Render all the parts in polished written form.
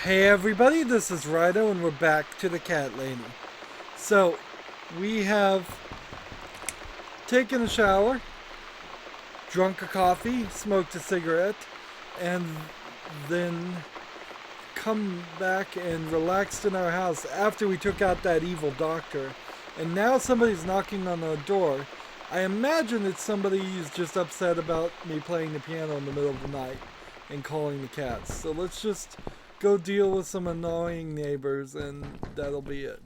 Hey everybody, this is Rydo and we're back to the cat lady. So, we have taken a shower, drunk a coffee, smoked a cigarette, and then come back and relaxed in our house after we took out that evil doctor. And now somebody's knocking on our door. I imagine it's somebody who's just upset about me playing the piano in the middle of the night and calling the cats. So let's just go deal with some annoying neighbors and that'll be it.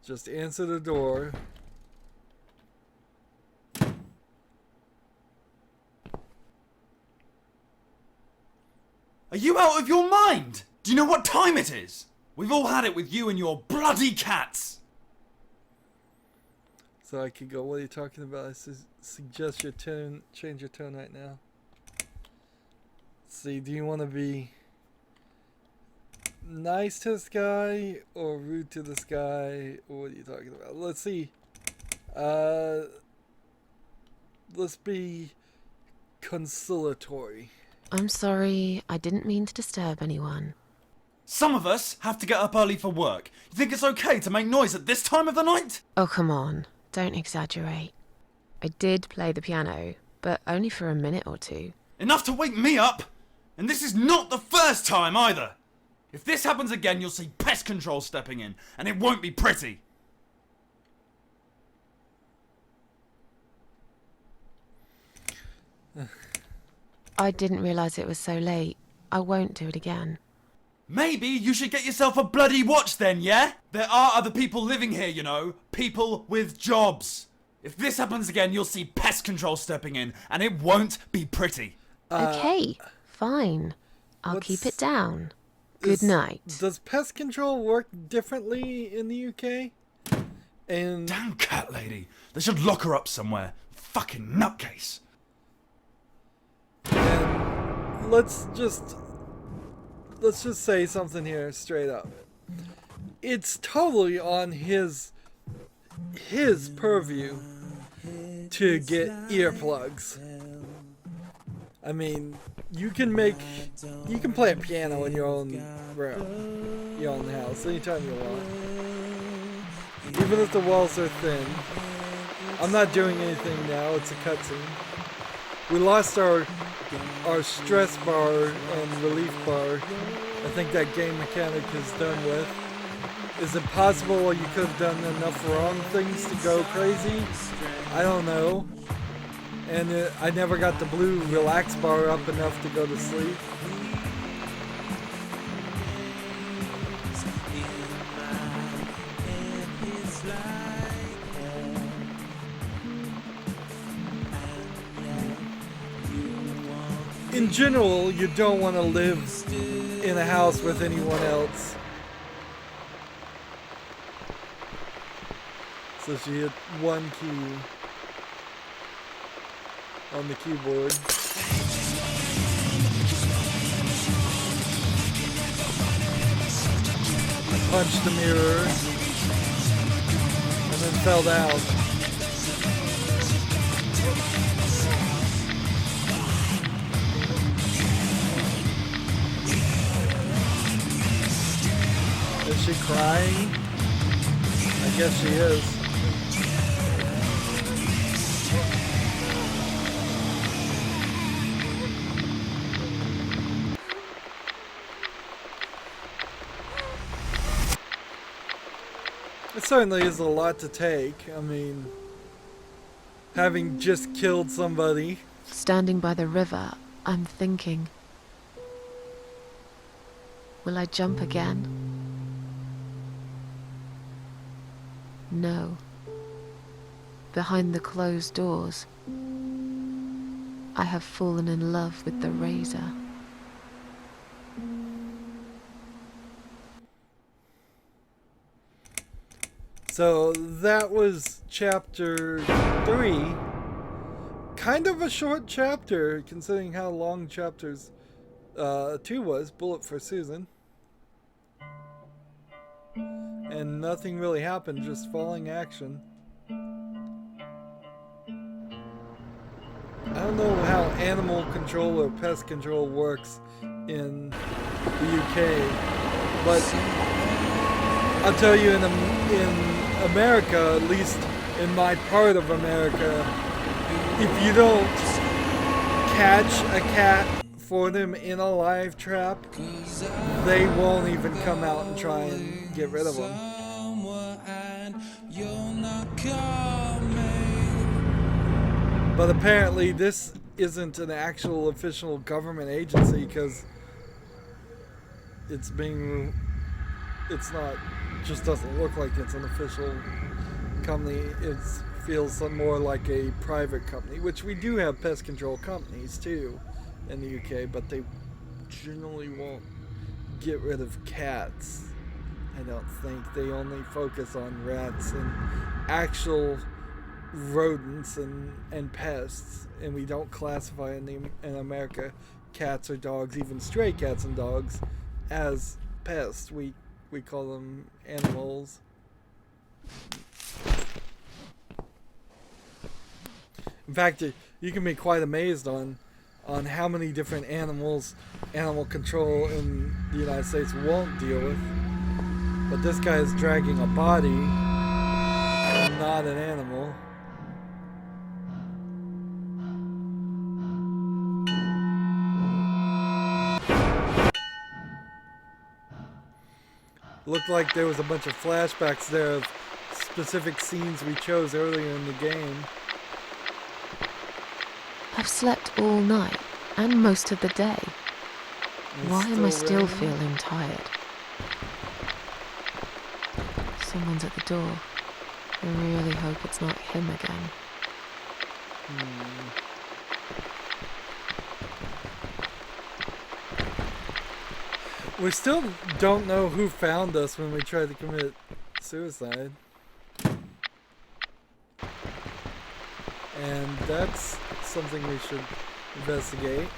Just answer the door. Are you out of your mind? Do you know what time it is? We've all had it with you and your bloody cats. So I could go, what are you talking about? I suggest your tone, change your tone right now. Let's see, do you want to be nice to this guy or rude to this guy? What are you talking about? Let's see. Let's be conciliatory. I'm sorry, I didn't mean to disturb anyone. Some of us have to get up early for work. You think it's okay to make noise at this time of the night? Oh, come on, don't exaggerate. I did play the piano, but only for a minute or two. Enough to wake me up! And this is not the first time either! If this happens again, you'll see pest control stepping in, and it won't be pretty. I didn't realise it was so late. I won't do it again. Maybe you should get yourself a bloody watch then, yeah? There are other people living here, you know. People with jobs. If this happens again, you'll see pest control stepping in, and it won't be pretty. Okay, fine. I'll keep it down. Good night. Does pest control work differently in the UK? And Damn cat lady. They should lock her up somewhere. Fucking nutcase. and let's just say something here straight up. It's totally on his purview to get earplugs. I mean, you can play a piano in your own room, your own house, anytime you want. Even if the walls are thin. I'm not doing anything now, it's a cutscene. We lost our stress bar and relief bar. I think that game mechanic is done with. Is it possible you could have done enough wrong things to go crazy? I don't know. And I never got the blue relax bar up enough to go to sleep. In general, you don't want to live in a house with anyone else. So she hit one key on the keyboard. Punched the mirror and then fell down. Is she crying? I guess she is. It certainly is a lot to take. I mean, having just killed somebody. Standing by the river, I'm thinking, will I jump again? No. Behind the closed doors, I have fallen in love with the razor. So that was chapter 3. Kind of a short chapter, considering how long chapters 2 was, Bullet for Susan. And nothing really happened, just falling action. I don't know how animal control or pest control works in the UK. But I'll tell you, in America, at least in my part of America, if you don't catch a cat for them in a live trap, they won't even come out and try and get rid of them. But apparently this isn't an actual official government agency, because it's not, just doesn't look like it's an official company. It feels more like a private company, which we do have pest control companies too in the UK, but they generally won't get rid of cats. I don't think. They only focus on rats and actual rodents and pests, and we don't classify in America cats or dogs, even stray cats and dogs, as pests. We call them animals. In fact, you can be quite amazed on how many different animals animal control in the United States won't deal with. But this guy is dragging a body, not an animal. Looked like there was a bunch of flashbacks there of specific scenes we chose earlier in the game. I've slept all night and most of the day. Why am I still feeling tired? Someone's at the door. I really hope it's not him again. We still don't know who found us when we tried to commit suicide. And that's something we should investigate.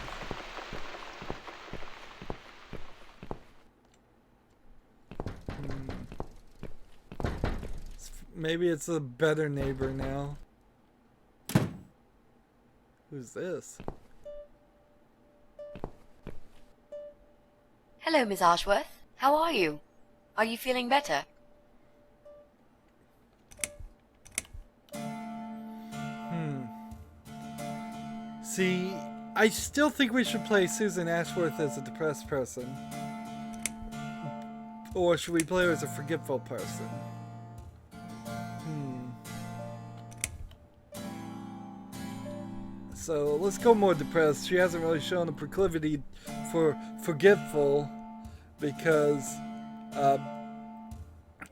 Maybe it's a better neighbor now. Who's this? Hello, Miss Ashworth. How are you? Are you feeling better? See, I still think we should play Susan Ashworth as a depressed person. Or should we play her as a forgetful person? So let's go more depressed. She hasn't really shown a proclivity for forgetful, because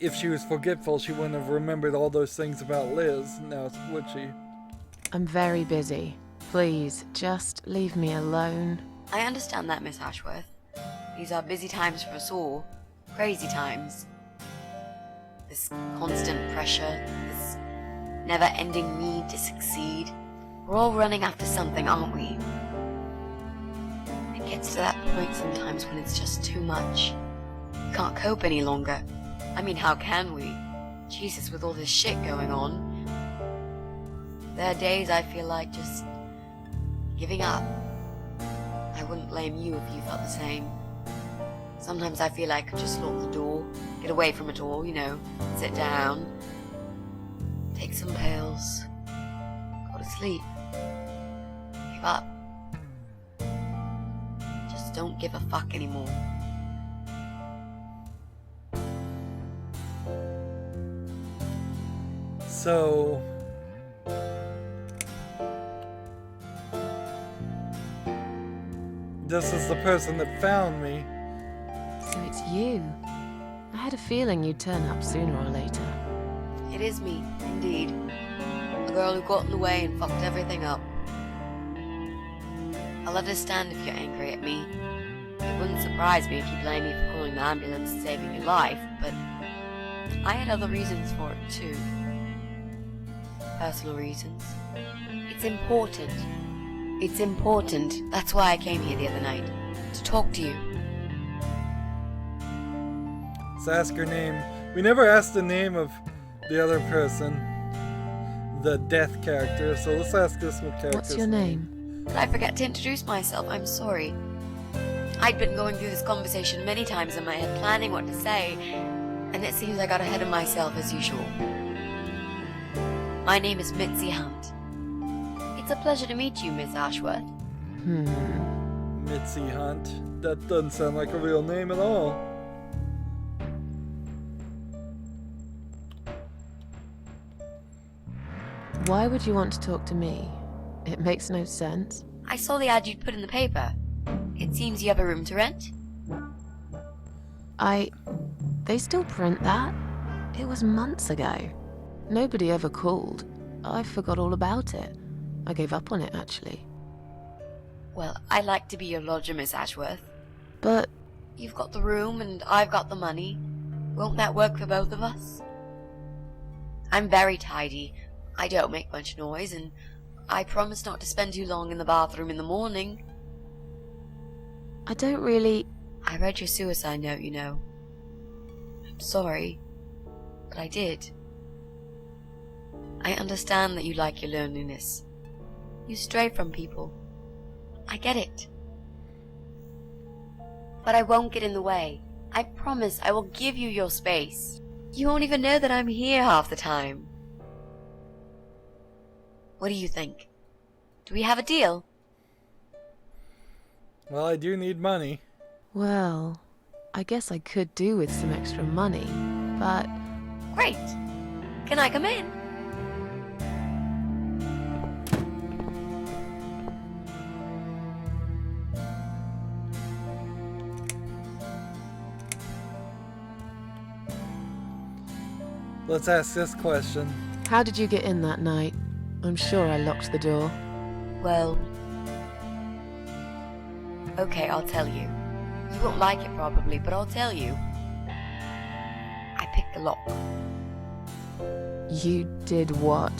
if she was forgetful, she wouldn't have remembered all those things about Liz, now would she? I'm very busy. Please, just leave me alone. I understand that, Miss Ashworth. These are busy times for us all. Crazy times. This constant pressure, this never-ending need to succeed. We're all running after something, aren't we? It gets to that point sometimes when it's just too much. We can't cope any longer. I mean, how can we? Jesus, with all this shit going on. There are days I feel like just giving up. I wouldn't blame you if you felt the same. Sometimes I feel like I could just lock the door, get away from it all, you know, sit down, take some pills, go to sleep, give up. Just don't give a fuck anymore. So this is the person that found me. So it's you. I had a feeling you'd turn up sooner or later. It is me, indeed. The girl who got in the way and fucked everything up. I'll understand if you're angry at me. It wouldn't surprise me if you blame me for calling the ambulance and saving your life, but I had other reasons for it too. Personal reasons. It's important. It's important. That's why I came here the other night. To talk to you. Let's ask her name. We never asked the name of the other person, the death character, so let's ask this one character. What's your name? Did I forget to introduce myself? I'm sorry. I'd been going through this conversation many times in my head, planning what to say, and it seems I got ahead of myself as usual. My name is Mitzi Hunt. It's a pleasure to meet you, Miss Ashworth. Mitzi Hunt. That doesn't sound like a real name at all. Why would you want to talk to me? It makes no sense. I saw the ad you'd put in the paper. It seems you have a room to rent. They still print that? It was months ago. Nobody ever called. I forgot all about it. I gave up on it, actually. Well, I'd like to be your lodger, Miss Ashworth. But You've got the room and I've got the money. Won't that work for both of us? I'm very tidy. I don't make much noise, and I promise not to spend too long in the bathroom in the morning. I don't really... I read your suicide note, you know. I'm sorry, but I did. I understand that you like your loneliness. You stray from people. I get it. But I won't get in the way. I promise I will give you your space. You won't even know that I'm here half the time. What do you think? Do we have a deal? Well, I do need money. Well, I guess I could do with some extra money, but... Great. Can I come in? Let's ask this question. How did you get in that night? I'm sure I locked the door. Well... Okay, I'll tell you. You won't like it probably, but I'll tell you. I picked the lock. You did what?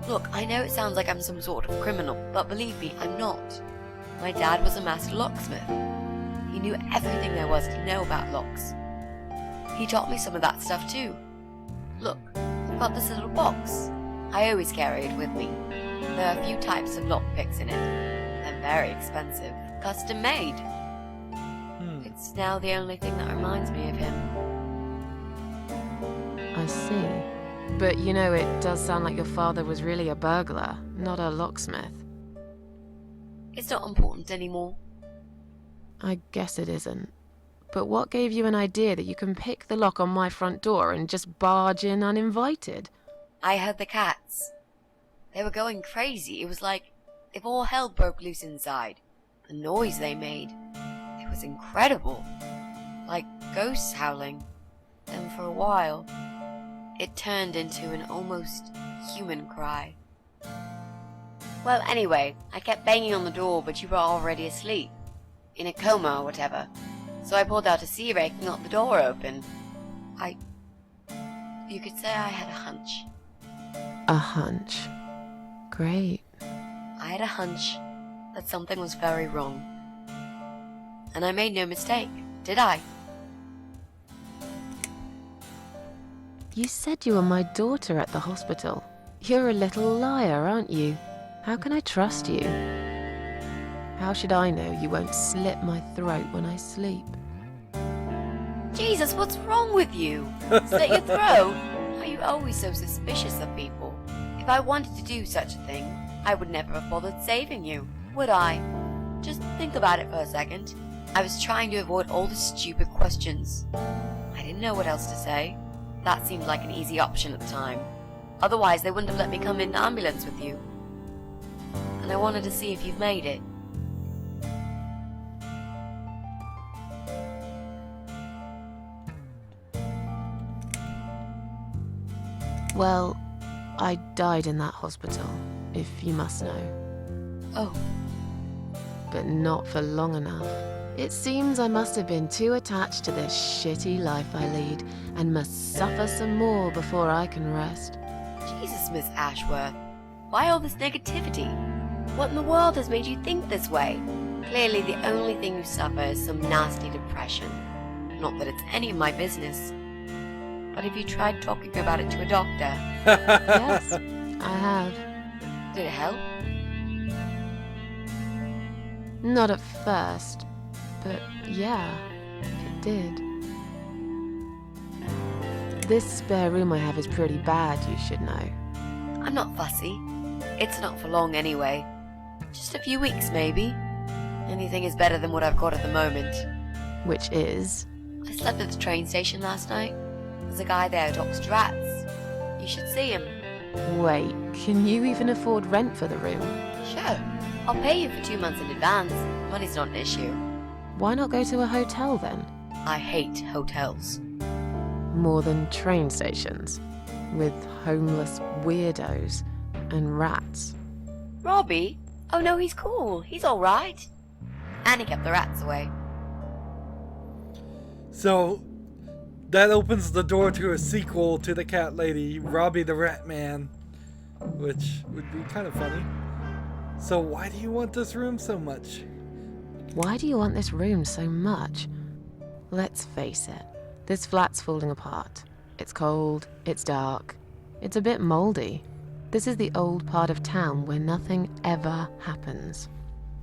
Look, I know it sounds like I'm some sort of criminal, but believe me, I'm not. My dad was a master locksmith. He knew everything there was to know about locks. He taught me some of that stuff too. Look, I've got this little box. I always carry it with me. There are a few types of lockpicks in it. They're very expensive. Custom made. It's now the only thing that reminds me of him. I see. But you know, it does sound like your father was really a burglar, not a locksmith. It's not important anymore. I guess it isn't. But what gave you an idea that you can pick the lock on my front door and just barge in uninvited? I heard the cats. They were going crazy. It was like if all hell broke loose inside. The noise they made. It was incredible. Like ghosts howling. And for a while, it turned into an almost human cry. Well, anyway, I kept banging on the door, but you were already asleep. In a coma or whatever. So I pulled out a sea rake and got the door open. You could say I had a hunch. A hunch. Great. I had a hunch that something was very wrong. And I made no mistake, did I? You said you were my daughter at the hospital. You're a little liar, aren't you? How can I trust you? How should I know you won't slit my throat when I sleep? Jesus, what's wrong with you? Slit your throat? Are you always so suspicious of people? If I wanted to do such a thing, I would never have bothered saving you, would I? Just think about it for a second. I was trying to avoid all the stupid questions. I didn't know what else to say. That seemed like an easy option at the time. Otherwise, they wouldn't have let me come in the ambulance with you. And I wanted to see if you've made it. Well, I died in that hospital, if you must know. Oh, But not for long enough. It seems I must have been too attached to this shitty life I lead, and must suffer some more before I can rest. Jesus, Miss Ashworth. Why all this negativity? What in the world has made you think this way? Clearly the only thing you suffer is some nasty depression. Not that it's any of my business. But have you tried talking about it to a doctor? Yes, I have. Did it help? Not at first, but yeah, it did. This spare room I have is pretty bad, you should know. I'm not fussy. It's not for long anyway. Just a few weeks, maybe. Anything is better than what I've got at the moment. Which is... I slept at the train station last night. There's a guy there who talks to rats. You should see him. Wait, can you even afford rent for the room? Sure. I'll pay you for 2 months in advance. Money's not an issue. Why not go to a hotel then? I hate hotels. More than train stations, with homeless weirdos and rats. Robbie? Oh no, he's cool. He's alright. And he kept the rats away. So, that opens the door to a sequel to the cat lady, Robbie the Rat Man, which would be kind of funny. So why do you want this room so much? Why do you want this room so much? Let's face it, this flat's falling apart. It's cold, it's dark, it's a bit moldy. This is the old part of town where nothing ever happens.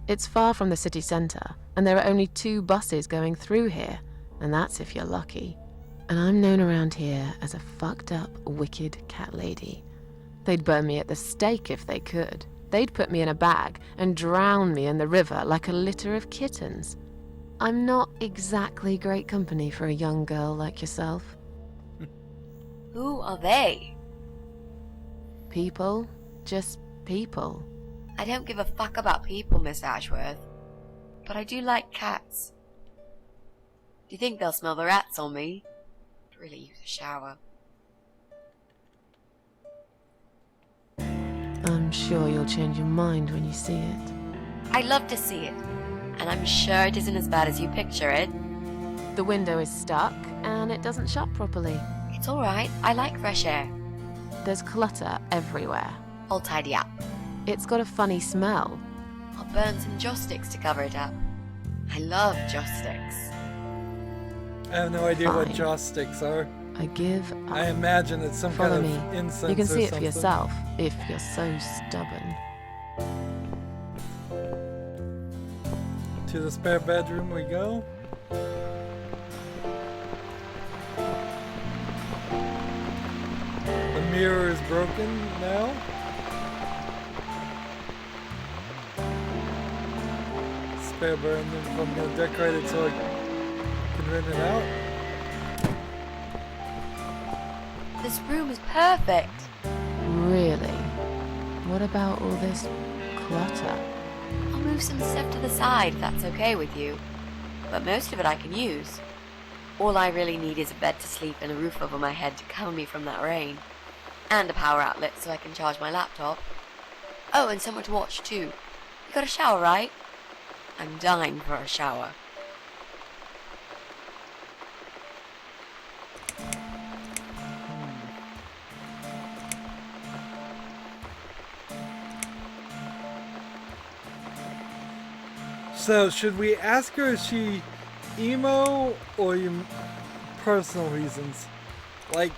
It's far from the city centre, and there are only 2 buses going through here, and that's if you're lucky. And I'm known around here as a fucked up, wicked cat lady. They'd burn me at the stake if they could. They'd put me in a bag and drown me in the river like a litter of kittens. I'm not exactly great company for a young girl like yourself. Who are they? People, just people. I don't give a fuck about people, Miss Ashworth. But I do like cats. Do you think they'll smell the rats on me? I'd really use a shower. I'm sure you'll change your mind when you see it. I'd love to see it. And I'm sure it isn't as bad as you picture it. The window is stuck, and it doesn't shut properly. It's alright. I like fresh air. There's clutter everywhere. I'll tidy up. It's got a funny smell. I'll burn some joss sticks to cover it up. I love joss sticks. I have no idea what Fine. joss sticks are. I give up. I imagine it's some Follow kind me. of incense You can or see it for something. yourself, if you're so stubborn. To the spare bedroom we go. The mirror is broken now. Spare bedroom. I'm gonna decorate it so I can rent it out. This room is perfect. Really? What about all this clutter? I'll move some stuff to the side if that's okay with you. But most of it I can use. All I really need is a bed to sleep and a roof over my head to cover me from that rain. And a power outlet so I can charge my laptop. Oh, and somewhere to watch too. You got a shower, right? I'm dying for a shower. So, should we ask her if she emo or personal reasons? Like,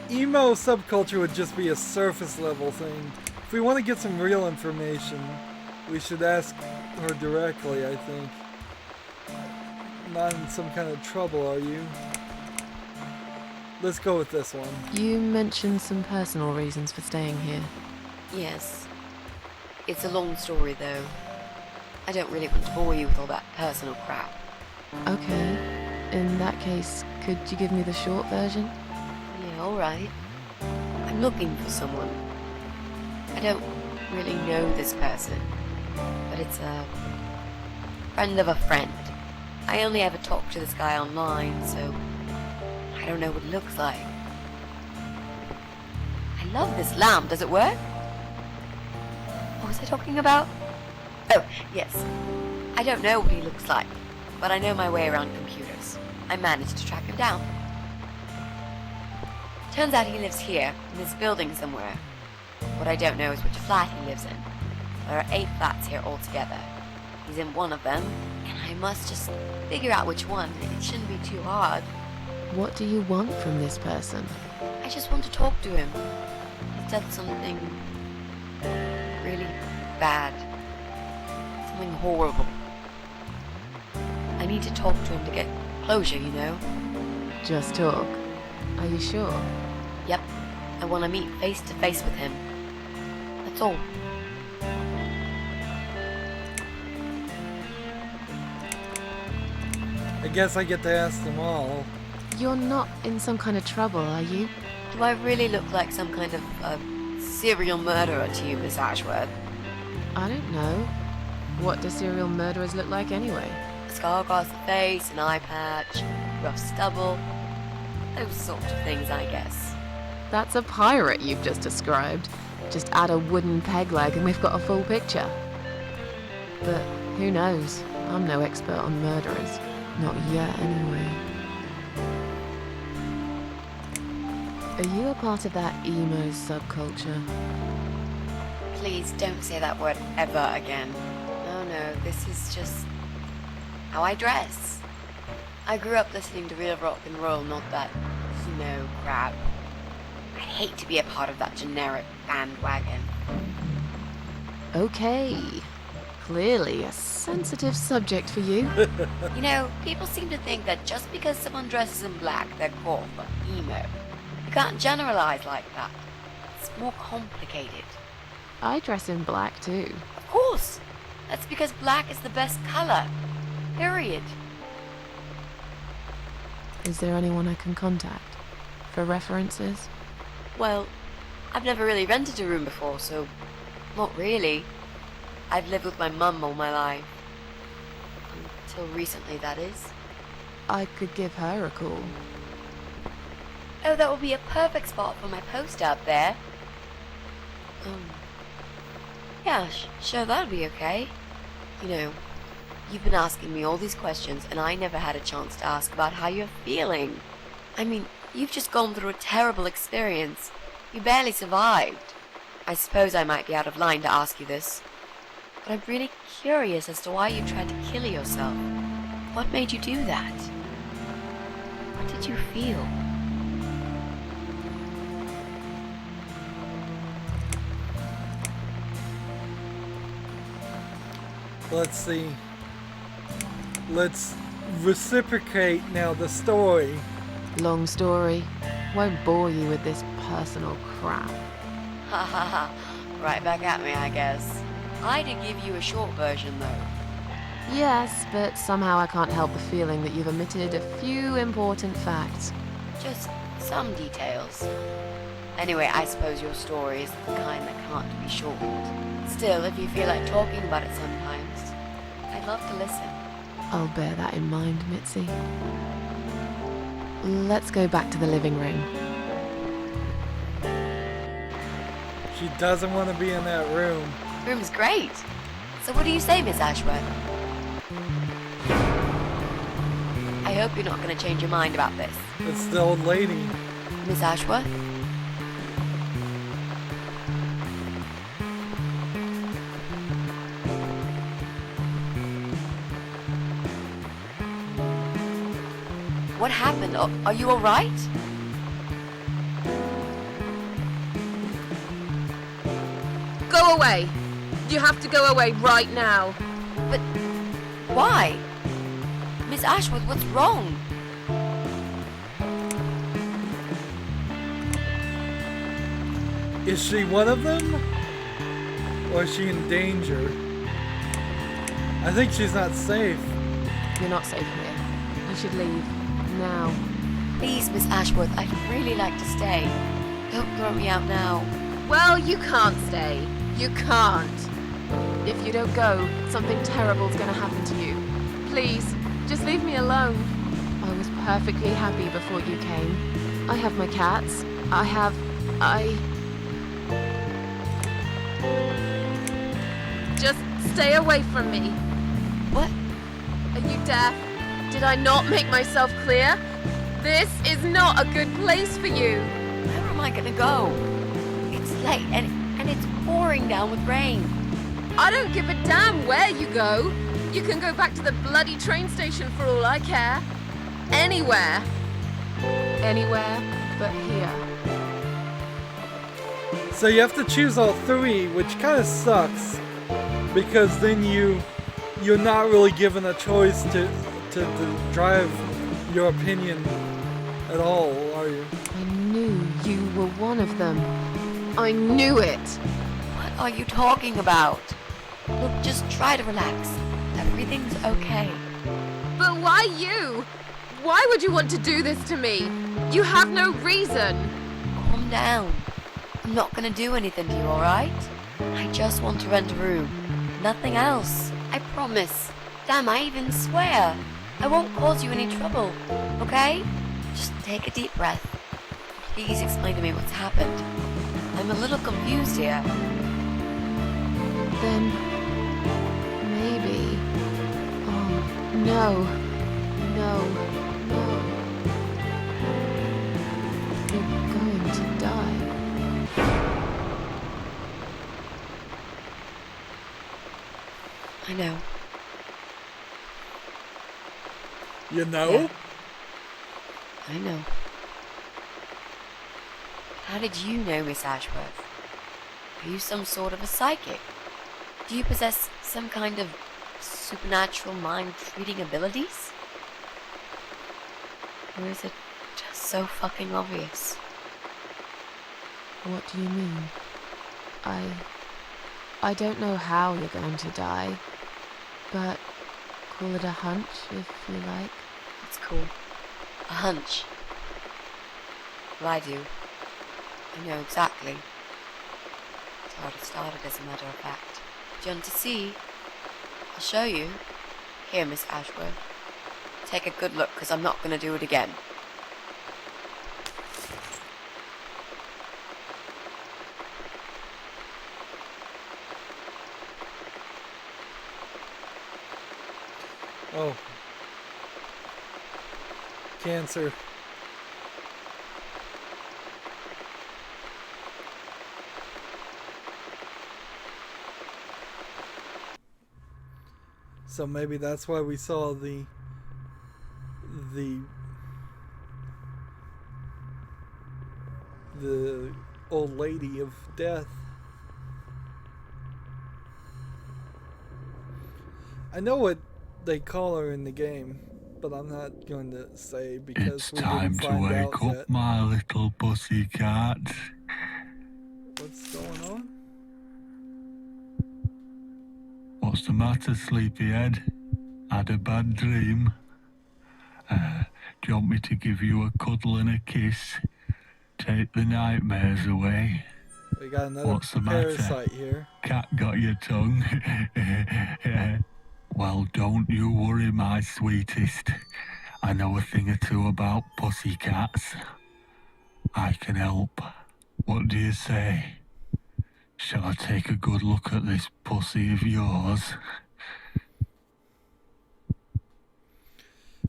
emo subculture would just be a surface level thing. If we want to get some real information, we should ask her directly, I think. Not in some kind of trouble, are you? Let's go with this one. You mentioned some personal reasons for staying here. Yes. It's a long story though. I don't really want to bore you with all that personal crap. Okay. In that case, could you give me the short version? Yeah, alright. I'm looking for someone. I don't really know this person, but it's a friend of a friend. I only ever talk to this guy online, so I don't know what it looks like. I love this lamp. Does it work? What was I talking about? Oh, yes. I don't know what he looks like, but I know my way around computers. I managed to track him down. Turns out he lives here, in this building somewhere. What I don't know is which flat he lives in. There are 8 flats here altogether. He's in one of them, and I must just figure out which one. It shouldn't be too hard. What do you want from this person? I just want to talk to him. He's done something really bad. Something horrible. need to talk to him to get closure, you know? Just talk. Are you sure? Yep. I want to meet face to face with him. That's all. I guess I get to ask them all. You're not in some kind of trouble, are you? Do I really look like some kind of serial murderer to you, Miss Ashworth? I don't know. What do serial murderers look like anyway? A scar across the face, an eye patch, rough stubble. Those sorts of things, I guess. That's a pirate you've just described. Just add a wooden peg leg and we've got a full picture. But who knows? I'm no expert on murderers. Not yet, anyway. Are you a part of that emo subculture? Please don't say that word ever again. No, this is just how I dress. I grew up listening to real rock and roll, not that, crap. I hate to be a part of that generic bandwagon. Okay. Clearly a sensitive subject for you. You know, people seem to think that just because someone dresses in black, they're cool or emo. You can't generalize like that. It's more complicated. I dress in black too. Of course! That's because black is the best color. Period. Is there anyone I can contact for references? Well, I've never really rented a room before, so not really. I've lived with my mum all my life. Until recently, that is. I could give her a call. Oh, that would be a perfect spot for my post out there. Yeah, sure, that'd be okay. You know, you've been asking me all these questions, and I never had a chance to ask about how you're feeling. I mean, you've just gone through a terrible experience. You barely survived. I suppose I might be out of line to ask you this, but I'm really curious as to why you tried to kill yourself. What made you do that? What did you feel? Let's see. Let's reciprocate now the story. Long story. Won't bore you with this personal crap. Ha ha ha. Right back at me, I guess. I did give you a short version, though. Yes, but somehow I can't help the feeling that you've omitted a few important facts. Just some details. Anyway, I suppose your story is the kind that can't be shortened. Still, if you feel like talking about it sometimes, I'd love to listen. I'll bear that in mind, Mitzi. Let's go back to the living room. She doesn't want to be in that room. Room's great. So what do you say, Miss Ashworth? I hope you're not going to change your mind about this. It's the old lady. Miss Ashworth? What happened? Are you alright? Go away! You have to go away right now. But why? Miss Ashworth, what's wrong? Is she one of them? Or is she in danger? I think she's not safe. You're not safe here. You should leave. Now. Please, Miss Ashworth, I'd really like to stay. Don't throw me out now. Well, you can't stay. You can't. If you don't go, something terrible's gonna happen to you. Please, just leave me alone. I was perfectly happy before you came. I have my cats. Just stay away from me. What? Are you deaf? Did I not make myself clear? This is not a good place for you. Where am I gonna go? It's late and it's pouring down with rain. I don't give a damn where you go. You can go back to the bloody train station for all I care. Anywhere. Anywhere but here. So you have to choose all three, which kind of sucks. Because then you're not really given a choice to to drive your opinion at all, are you? I knew you were one of them. I knew it! What are you talking about? Look, just try to relax. Everything's okay. But why you? Why would you want to do this to me? You have no reason. Calm down. I'm not gonna do anything to you, alright? I just want to rent a room. Nothing else. I promise. Damn, I even swear. I won't cause you any trouble, okay? Just take a deep breath. Please explain to me what's happened. I'm a little confused here. Then maybe. Oh, no. No. No. You're going to die. I know. You know? Yeah. I know. How did you know, Miss Ashworth? Are you some sort of a psychic? Do you possess some kind of supernatural mind-reading abilities? Or is it just so fucking obvious? What do you mean? I don't know how you're going to die, but call it a hunch if you like. That's cool. A hunch. Well, I do. I know exactly. It's how it started, as a matter of fact. Do you want to see? I'll show you. Here, Miss Ashworth. Take a good look, because I'm not going to do it again. Oh. Cancer. So maybe that's why we saw the old lady of death. I know what they call her in the game, but I'm not going to say because It's we time didn't to find wake out up, yet. my little pussycat. What's going on? What's the matter, sleepyhead? Had a bad dream? Do you want me to give you a cuddle and a kiss? Take the nightmares away? We got another What's the matter? parasite here. Cat got your tongue? Well, don't you worry, my sweetest. I know a thing or two about pussycats. I can help. What do you say? Shall I take a good look at this pussy of yours?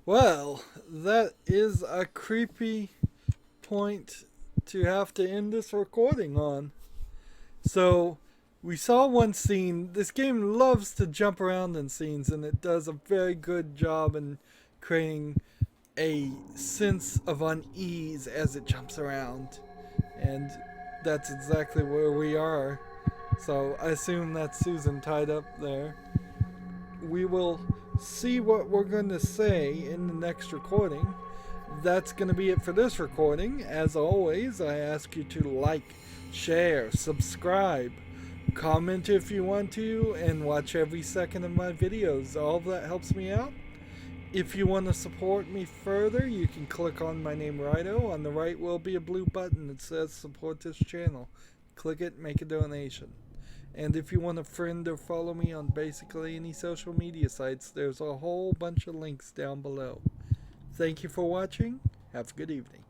Well, that is a creepy point to have to end this recording on. So, we saw one scene. This game loves to jump around in scenes, and it does a very good job in creating a sense of unease as it jumps around. And that's exactly where we are. So, I assume that's Susan tied up there. We will see what we're going to say in the next recording. That's going to be it for this recording. As always, I ask you to like, share, subscribe, comment if you want to, and watch every second of my videos. All of that helps me out. If you want to support me further, you can click on my name, Rydo. On the right will be a blue button that says support this channel. Click it, make a donation. And if you want to friend or follow me on basically any social media sites, there's a whole bunch of links down below. Thank you for watching. Have a good evening.